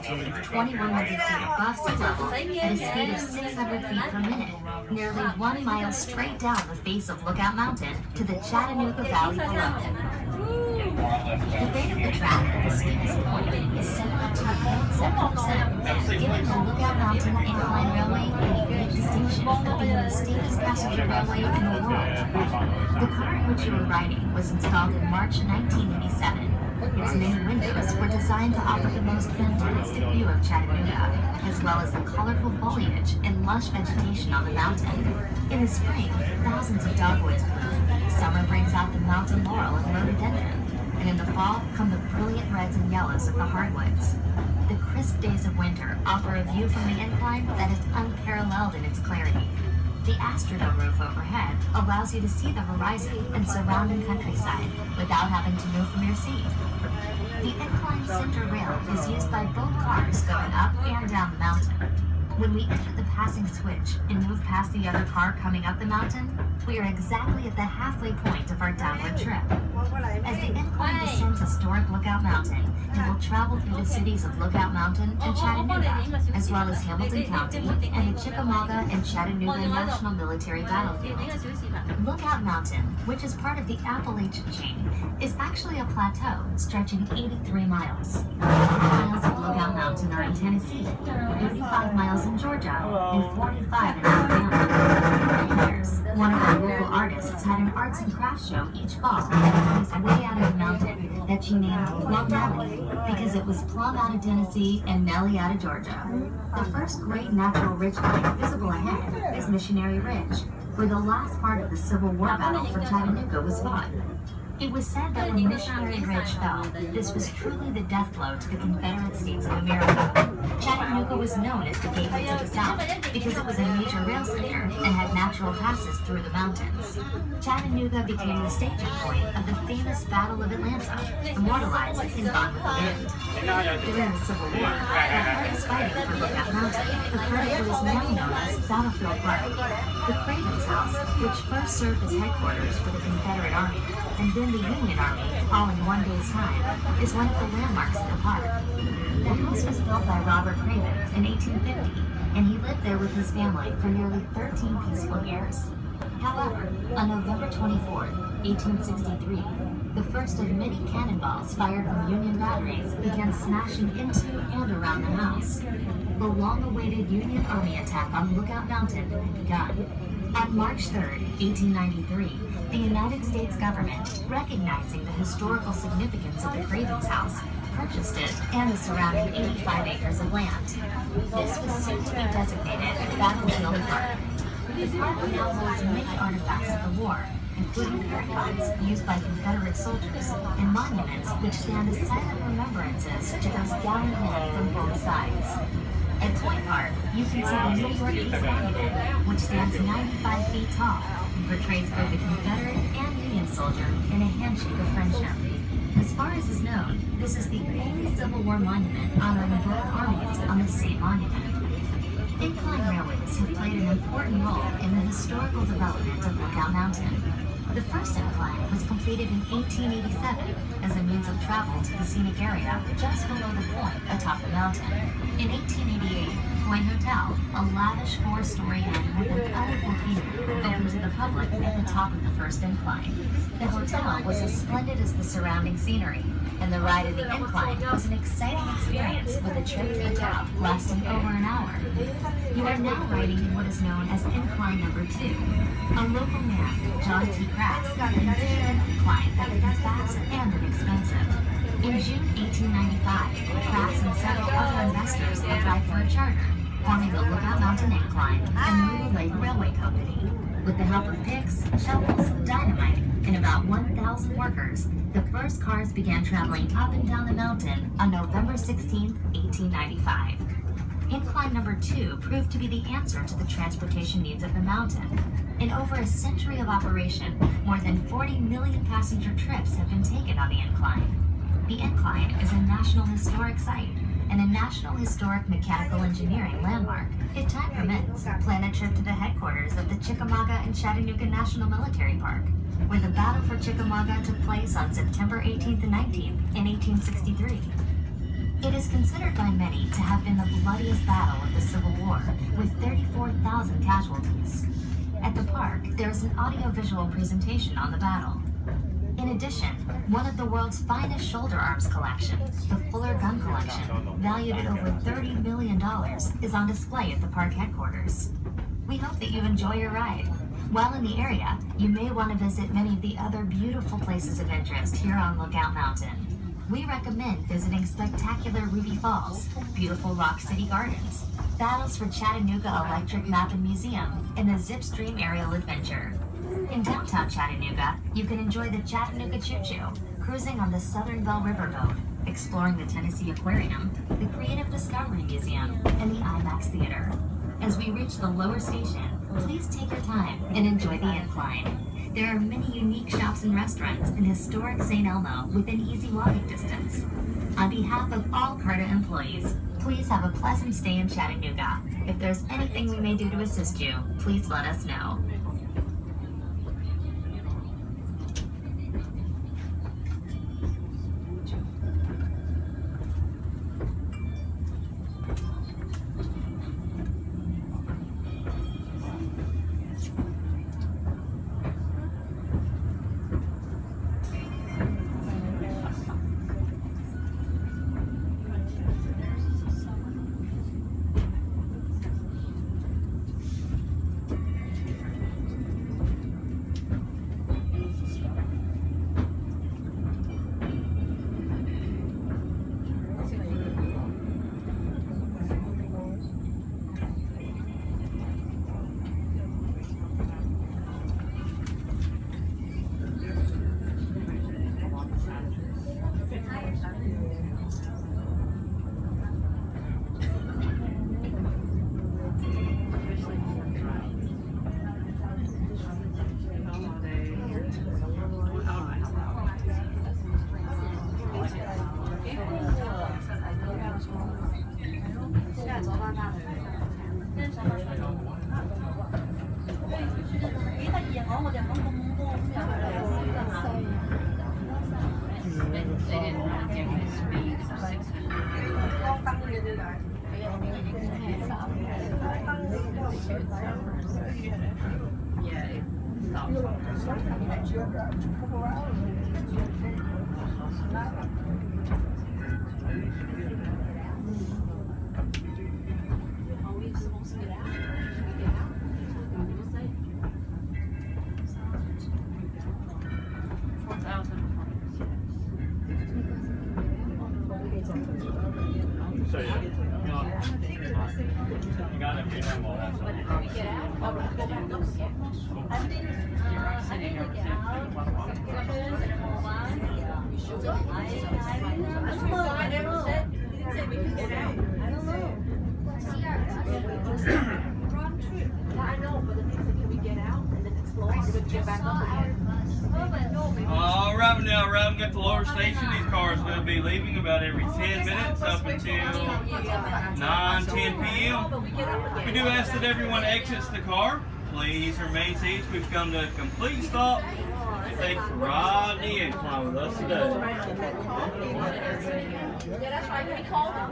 altitude 2,100 feet above sea level at a speed of 600 feet per minute, nearly 1 mile straight down the face of Lookout Mountain to the Chattanooga Valley below. The rate of the track at the steepest point is 72.7%, giving the Lookout Mountain Incline Railway the unique distinction of being the steepest passenger railway in the world. The car in which you were riding was installed in March 1987. Its main windows were designed to offer the most fantastic view of Chattanooga, as well as the colorful foliage and lush vegetation on the mountain. In the spring, thousands of dogwoods bloom. Summer brings out the mountain laurel and rhododendron, and in the fall come the brilliant reds and yellows of the hardwoods. The crisp days of winter offer a view from the incline that is unparalleled in its clarity. The Astrodome roof overhead allows you to see the horizon and surrounding countryside without having to move from your seat. The incline center rail is used by both cars going up and down the mountain. When we enter the passing switch and move past the other car coming up the mountain, we are exactly at the halfway point of our downward trip. As the incline descends historic Lookout Mountain, it will travel through the cities of Lookout Mountain and Chattanooga, as well as Hamilton County and the Chickamauga and Chattanooga National Military Battlefield. Lookout Mountain, which is part of the Appalachian chain, is actually a plateau stretching 83 miles. 40 miles of Lookout Mountain are in Tennessee, 35 miles in Georgia, and 45 in Alabama. For years, one of our local artists had an arts and crafts show each fall at a place way out of the mountain that she named Plum Valley, because it was Plum out of Tennessee and Nellie out of Georgia. The first great natural ridgeline visible ahead is Missionary Ridge, where the last part of the Civil War battle for Chattanooga was fought. It was said that when Missionary Ridge fell, this was truly the death blow to the Confederate States of America. Chattanooga was known as the gateway to the South because it was a major rail center and had natural passes through the mountains. Chattanooga became the staging point of the famous Battle of Atlanta, immortalized in Gone with the Wind. During the Civil War, the hardest fighting for Lookout Mountain occurred at what is now known as Battlefield Park. The Craven's House, which first served as headquarters for the Confederate Army, and then the Union Army, all in one day's time, is one of the landmarks of the park. The house was built by Robert Cravens in 1850, and he lived there with his family for nearly 13 peaceful years. However, on November 24, 1863, the first of many cannonballs fired from Union batteries began smashing into and around the house. The long-awaited Union Army attack on Lookout Mountain had begun. On March 3, 1893, the United States government, recognizing the historical significance of the Cravens House, purchased it and the surrounding 85 acres of land. This was soon to be designated Battlefield Park. The park now holds many artifacts of the war, including air guns used by Confederate soldiers and monuments which stand as silent remembrances to those gallant men from both sides. At Point Park, you can see the New York Peace Monument, which stands 95 feet tall and portrays both a Confederate and Union soldier in a handshake of friendship. As far as is known, this is the only Civil War monument honoring both armies on the same monument. Incline railways have played an important role in the historical development of Lookout Mountain. The first incline was completed in 1887 as a means of travel to the scenic area just below the point atop the mountain. In 1888, Point Hotel, a lavish 4-story inn with an unequaled view, opened to the public at the top of the first incline. The hotel was as splendid as the surrounding scenery, and the ride of the incline was an exciting experience with a trip to the top lasting over an hour. You are now riding in what is known as Incline Number 2. A local man, John T. Crass, envisioned an incline that would be fast and inexpensive. In June 1895, Crass and several other investors applied for a charter, forming the Lookout Mountain Incline and Moody Lake Railway Company. With the help of picks, shovels, dynamite, and about 1,000 workers, the first cars began traveling up and down the mountain on November 16, 1895. Incline Number 2 proved to be the answer to the transportation needs of the mountain. In over a century of operation, more than 40 million passenger trips have been taken on the incline. The incline is a National Historic Site and a National Historic Mechanical Engineering landmark. If time permits, plan a trip to the headquarters of the Chickamauga and Chattanooga National Military Park, where the battle for Chickamauga took place on September 18th and 19th in 1863. It is considered by many to have been the bloodiest battle of the Civil War, with 34,000 casualties. At the park, there is an audio-visual presentation on the battle. In addition, one of the world's finest shoulder arms collection, the Fuller Gun Collection, valued at over $30 million, is on display at the park headquarters. We hope that you enjoy your ride. While in the area, you may want to visit many of the other beautiful places of interest here on Lookout Mountain. We recommend visiting spectacular Ruby Falls, beautiful Rock City Gardens, Battles for Chattanooga Electric Map and Museum, and the Zip Stream Aerial Adventure. In downtown Chattanooga, you can enjoy the Chattanooga Choo Choo, cruising on the Southern Belle River boat, exploring the Tennessee Aquarium, the Creative Discovery Museum, and the IMAX Theater. As we reach the lower station, please take your time and enjoy the Incline. There are many unique shops and restaurants in historic St. Elmo within easy walking distance. On behalf of all CARTA employees, please have a pleasant stay in Chattanooga. If there's anything we may do to assist you, please let us know. So yeah, you got it. You know, all right, now around at the lower station, these cars will be leaving about every 10 minutes up until 9:10 p.m. We do ask that everyone exits the car. Please remain seated. We've come to a complete stop. Thanks for riding the Incline with us today. Yeah, that's right. We called them.